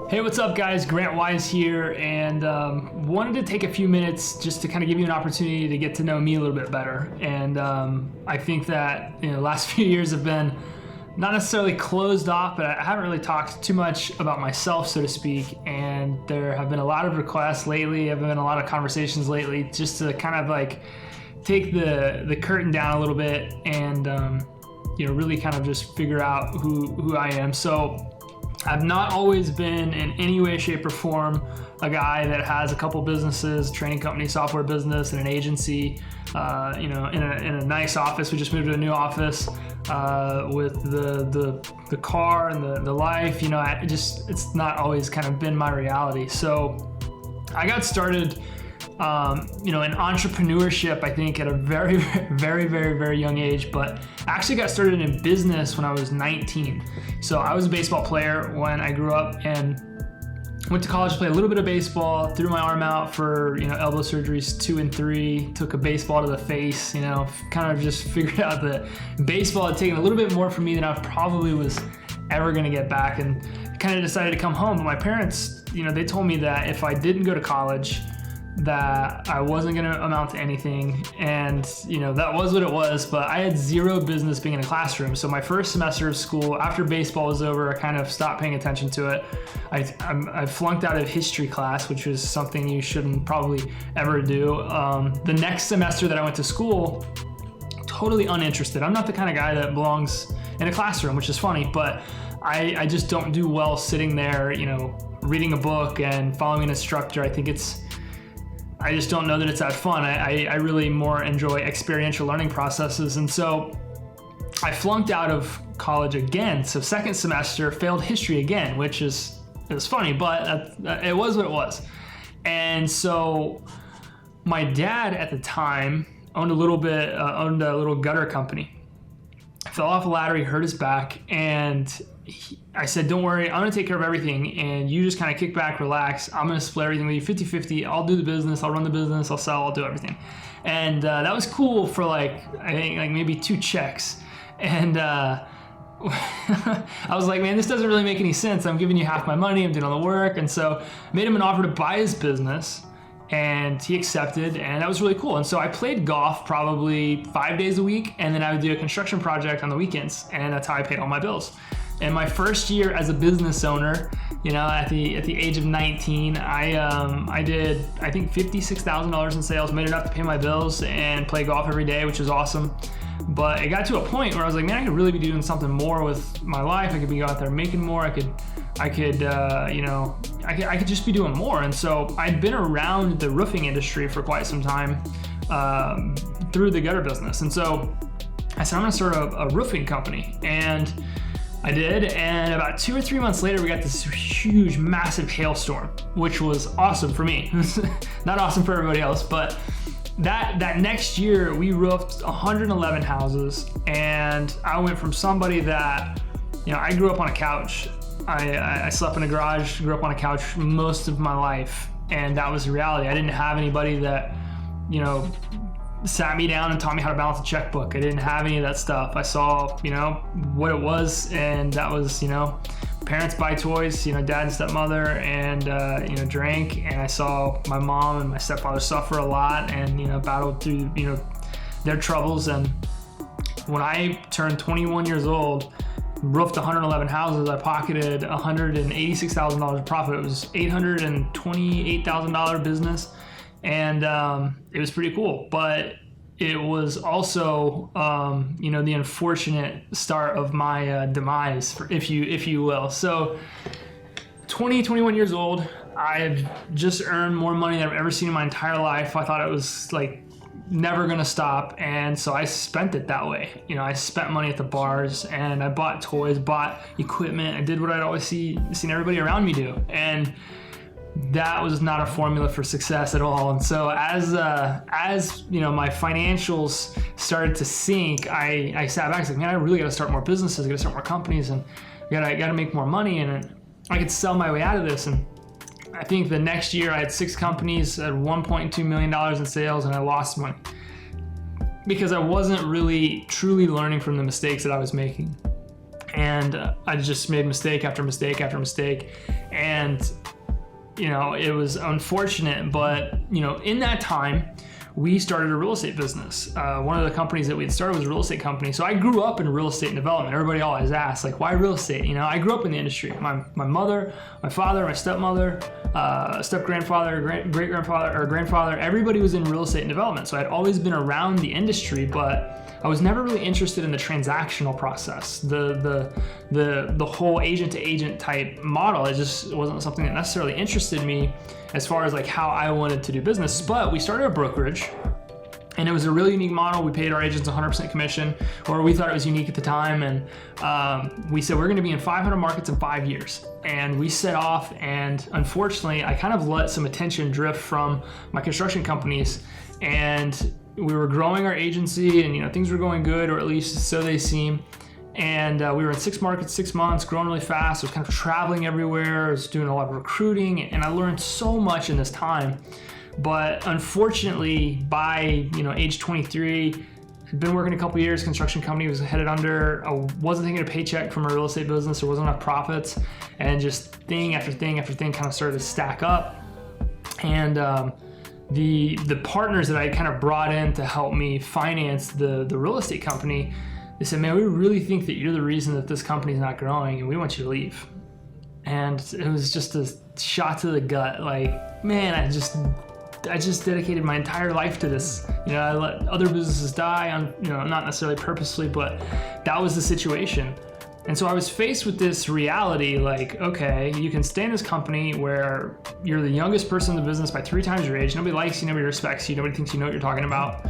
Hey, what's up guys? Grant Wise here, and wanted to take a few minutes just to kind of give you an opportunity to get to know me a little bit better. And I think that the last few years have been not necessarily closed off, but I haven't really talked too much about myself, so to speak. And there have been a lot of requests lately, have been a lot of conversations lately, just to kind of like take the curtain down a little bit and really kind of just figure out who I am. So I've not always been in any way, shape, or form a guy that has a couple businesses, training company, software business, and an agency, in a nice office. We just moved to a new office with the car and the life. It's not always kind of been my reality. So I got started in entrepreneurship, I think, at a very, very, very, very young age, but I actually got started in business when I was 19. So I was a baseball player when I grew up and went to college to play a little bit of baseball, threw my arm out for, elbow surgeries 2 and 3, took a baseball to the face, kind of just figured out that baseball had taken a little bit more from me than I probably was ever going to get back, and kind of decided to come home. But my parents, they told me that if I didn't go to college, that I wasn't going to amount to anything, and that was what it was. But I had zero business being in a classroom. So my first semester of school, after baseball was over, I kind of stopped paying attention to it. I flunked out of history class, which was something you shouldn't probably ever do. The next semester that I went to school, totally uninterested. I'm not the kind of guy that belongs in a classroom, which is funny, but I just don't do well sitting there, reading a book and following an instructor. I just don't know that it's that fun. I really more enjoy experiential learning processes. And so I flunked out of college again. So second semester, failed history again, which is funny, but it was what it was. And so my dad at the time owned a little gutter company. Fell off a ladder, he hurt his back, and I said, don't worry, I'm going to take care of everything, and you just kind of kick back, relax. I'm going to split everything with you 50-50. I'll do the business, I'll run the business, I'll sell, I'll do everything. And that was cool for I think maybe 2 checks. And I was like, man, this doesn't really make any sense. I'm giving you half my money, I'm doing all the work. And so I made him an offer to buy his business, and he accepted, and that was really cool. And so I played golf probably 5 days a week, and then I would do a construction project on the weekends, and that's how I paid all my bills. And my first year as a business owner, at the age of 19, I did, I think, $56,000 in sales, made enough to pay my bills and play golf every day, which was awesome. But it got to a point where I was like, man, I could really be doing something more with my life. I could be out there making more. I could just be doing more. And so I'd been around the roofing industry for quite some time through the gutter business. And so I said, I'm going to start a roofing company. And I did. And about 2 or 3 months later, we got this huge, massive hailstorm, which was awesome for me. Not awesome for everybody else, but that next year we roofed 111 houses. And I went from somebody that, I grew up on a couch. I slept in a garage, grew up on a couch most of my life, and that was the reality. I didn't have anybody that, sat me down and taught me how to balance a checkbook. I didn't have any of that stuff. I saw, what it was, and that was, parents buy toys, dad and stepmother, and, drank, and I saw my mom and my stepfather suffer a lot and, battled through, their troubles. And when I turned 21 years old, roofed 111 houses, I pocketed $186,000 of profit. It was $828,000 business, and it was pretty cool. But it was also, the unfortunate start of my demise, if you will. So 21 years old, I've just earned more money than I've ever seen in my entire life. I thought it was never gonna stop, and so I spent it that way. I spent money at the bars, and I bought toys, bought equipment. I did what I'd always seen everybody around me do, and that was not a formula for success at all. And so as my financials started to sink, I sat back and said, man, I really got to start more businesses, I got to start more companies, and I got to make more money, and I could sell my way out of this. And I think the next year I had 6 companies at $1.2 million in sales, and I lost money. because I wasn't really truly learning from the mistakes that I was making. And I just made mistake after mistake after mistake. And, it was unfortunate, but, in that time, we started a real estate business. One of the companies that we had started was a real estate company. So I grew up in real estate and development. Everybody always asks, like, why real estate? I grew up in the industry. My mother, my father, my stepmother, step-grandfather, great-grandfather, or grandfather, everybody was in real estate and development. So I'd always been around the industry, but I was never really interested in the transactional process, the whole agent to agent type model. It just wasn't something that necessarily interested me as far as like how I wanted to do business. But we started a brokerage, and it was a really unique model. We paid our agents 100% commission, or we thought it was unique at the time. And we said we're going to be in 500 markets in 5 years. And we set off, and unfortunately, I kind of let some attention drift from my construction companies, and we were growing our agency, and things were going good, or at least so they seem. And we were in 6 markets, 6 months, growing really fast. I was kind of traveling everywhere. I was doing a lot of recruiting, and I learned so much in this time. But unfortunately, by age 23, I'd been working a couple years. Construction company was headed under. I wasn't taking a paycheck from a real estate business. There wasn't enough profits, and just thing after thing after thing kind of started to stack up. And the partners that I kind of brought in to help me finance the real estate company, they said, man, we really think that you're the reason that this company's not growing, and we want you to leave. And it was just a shot to the gut. Like, man, I just dedicated my entire life to this. I let other businesses die on, not necessarily purposely, but that was the situation. And so I was faced with this reality, like, okay, you can stay in this company where you're the youngest person in the business by 3 times your age. Nobody likes you, nobody respects you, nobody thinks you know what you're talking about.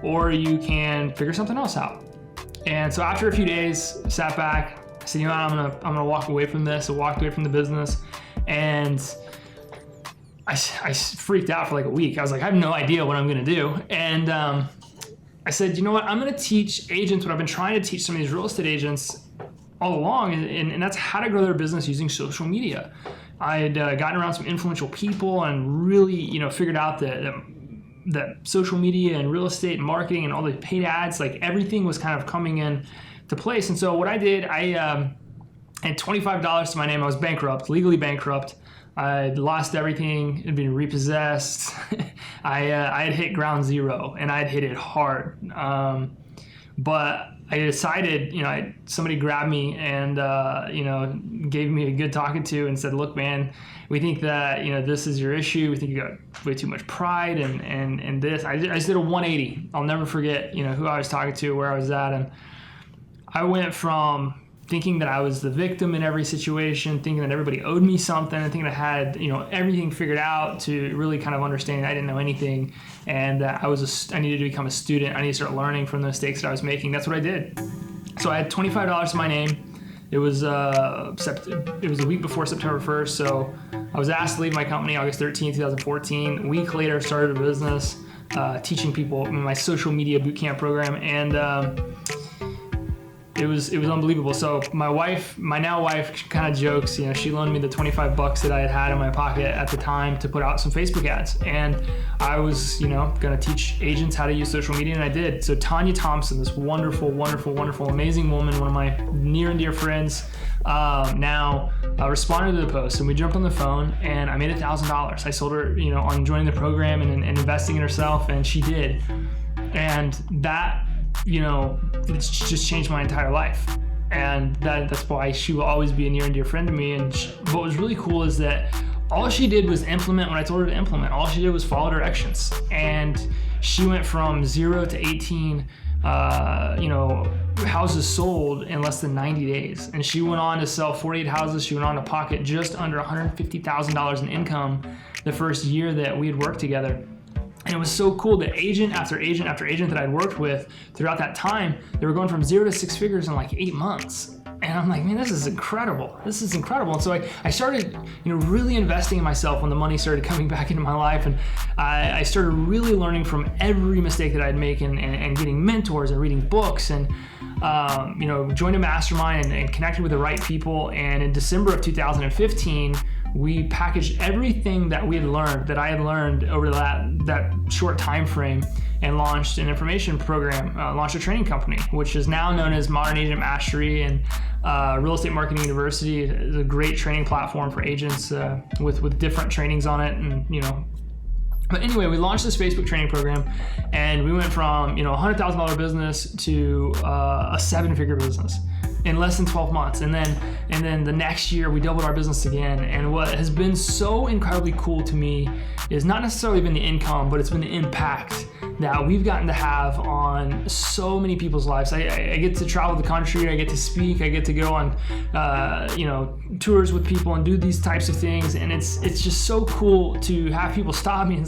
Or you can figure something else out. And so after a few days, sat back, I said, I'm gonna walk away from this. I walked away from the business, and I freaked out for like a week. I was like, I have no idea what I'm gonna do. And I said, I'm gonna teach agents what I've been trying to teach some of these real estate agents all along, and that's how to grow their business using social media. I had gotten around some influential people and really, figured out that social media and real estate and marketing and all the paid ads, like everything was kind of coming in to place. And so what I did, I had $25 to my name. I was bankrupt, legally bankrupt. I'd lost everything. It had been repossessed. I had hit ground zero, and I'd hit it hard. But I decided, somebody grabbed me and, gave me a good talking to and said, look, man, we think that, this is your issue. We think you got way too much pride and this. I just did a 180. I'll never forget, who I was talking to, where I was at. And I went from thinking that I was the victim in every situation, thinking that everybody owed me something, and thinking I had, everything figured out, to really kind of understanding I didn't know anything, and that I needed to become a student. I needed to start learning from the mistakes that I was making. That's what I did. So I had $25 to my name. It was a week before September 1st, so I was asked to leave my company August 13, 2014. A week later, started a business teaching people in my social media bootcamp program, and it was unbelievable. So my now wife kind of jokes, she loaned me the $25 that I had in my pocket at the time to put out some Facebook ads. And I was, going to teach agents how to use social media, and I did. So Tanya Thompson, this wonderful, wonderful, wonderful, amazing woman, one of my near and dear friends, now responded to the post, and we jumped on the phone, and I made $1,000. I sold her, on joining the program and investing in herself, and she did. And that, it's just changed my entire life. And that's why she will always be a near and dear friend to me. And what was really cool is that all she did was implement what I told her to implement. All she did was follow directions. And she went from 0 to 18, houses sold in less than 90 days. And she went on to sell 48 houses. She went on to pocket just under $150,000 in income the first year that we had worked together. And it was so cool that agent after agent after agent that I'd worked with throughout that time, they were going from 0 to 6 figures in like 8 months. And I'm like, man, this is incredible. This is incredible. And so I started, really investing in myself when the money started coming back into my life. And I started really learning from every mistake that I'd make, and getting mentors and reading books, and joined a mastermind and connected with the right people. And in December of 2015, we packaged everything that we had learned, that I had learned over that short time frame, and launched an information program, launched a training company, which is now known as Modern Agent Mastery, and Real Estate Marketing University is a great training platform for agents with different trainings on it, and But anyway, we launched this Facebook training program, and we went from $100,000 business to a 7-figure business in less than 12 months. And then the next year we doubled our business again. And what has been so incredibly cool to me is not necessarily been the income, but it's been the impact that we've gotten to have on so many people's lives. I get to travel the country, I get to speak, I get to go on tours with people and do these types of things, and it's just so cool to have people stop me and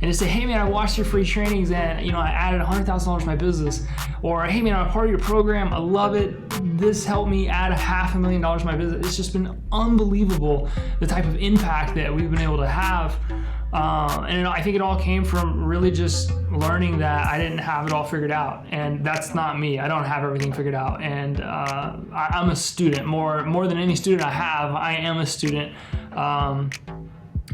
just say, hey man, I watched your free trainings and I added $100,000 to my business, or hey man, I'm a part of your program, I love it, this helped me add $500,000 to my business. It's just been unbelievable the type of impact that we've been able to have. And I think it all came from really just learning that I didn't have it all figured out, and that's not me. I don't have everything figured out, and I'm a student. More than any student I have, I am a student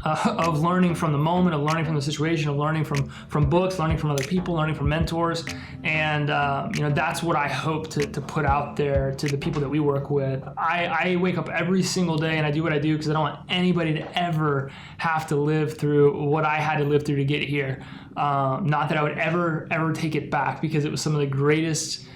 of learning from the moment, of learning from the situation, of learning from books, learning from other people, learning from mentors, and that's what I hope to put out there to the people that we work with. I wake up every single day and I do what I do because I don't want anybody to ever have to live through what I had to live through to get here. Not that I would ever take it back, because it was some of the greatest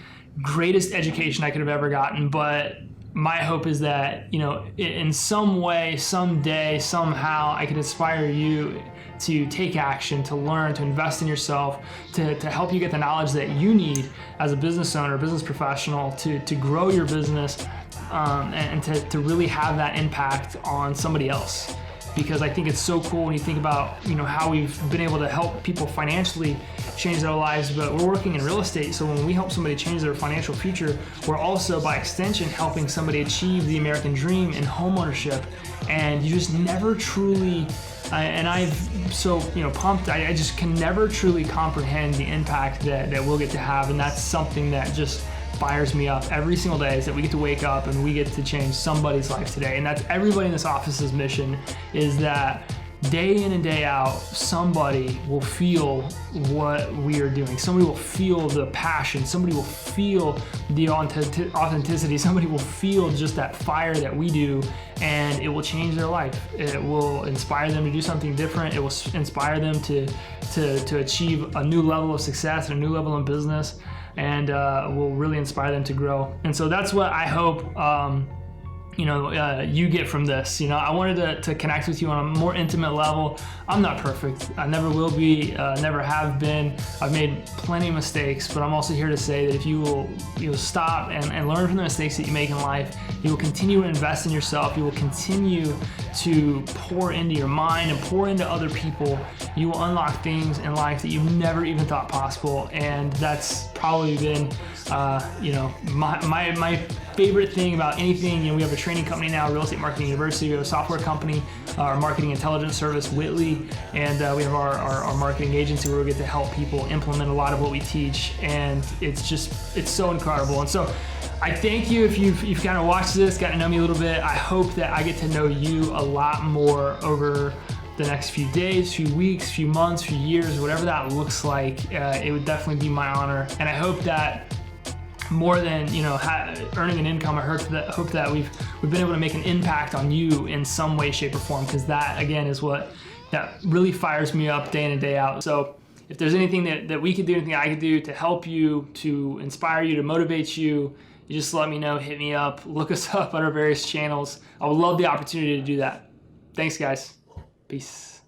education I could have ever gotten, but my hope is that, in some way, someday, somehow, I can inspire you to take action, to learn, to invest in yourself, to help you get the knowledge that you need as a business owner, business professional, to grow your business, and to really have that impact on somebody else. Because I think it's so cool when you think about how we've been able to help people financially change their lives, but we're working in real estate, so when we help somebody change their financial future, we're also by extension helping somebody achieve the American dream in homeownership. And you just never truly and I'm so pumped. I just can never truly comprehend the impact that we'll get to have, and that's something that just fires me up every single day, is that we get to wake up and we get to change somebody's life today. And that's everybody in this office's mission, is that day in and day out, somebody will feel what we are doing. Somebody will feel the passion. Somebody will feel the authenticity. Somebody will feel just that fire that we do, and it will change their life. It will inspire them to do something different. It will inspire them to achieve a new level of success, a new level in business, and will really inspire them to grow. And so that's what I hope you get from this. I wanted to connect with you on a more intimate level. I'm not perfect. I never will be, never have been. I've made plenty of mistakes, but I'm also here to say that if you'll stop and learn from the mistakes that you make in life, you will continue to invest in yourself, you will continue to pour into your mind and pour into other people, you will unlock things in life that you never even thought possible. And that's probably been my favorite thing about anything. We have a training company now, Real Estate Marketing University. We have a software company, our marketing intelligence service, Whitley, and we have our marketing agency where we get to help people implement a lot of what we teach. And it's so incredible. And so I thank you if you've kind of watched this, got to know me a little bit. I hope that I get to know you a lot more over the next few days, few weeks, few months, few years, whatever that looks like. It would definitely be my honor. And I hope that more than earning an income, I hope that we've been able to make an impact on you in some way, shape, or form, because that again is what that really fires me up day in and day out. So if there's anything that we could do, anything I could do to help you, to inspire you, to motivate you, you just let me know, hit me up, look us up on our various channels. I would love the opportunity to do that. Thanks guys. Peace.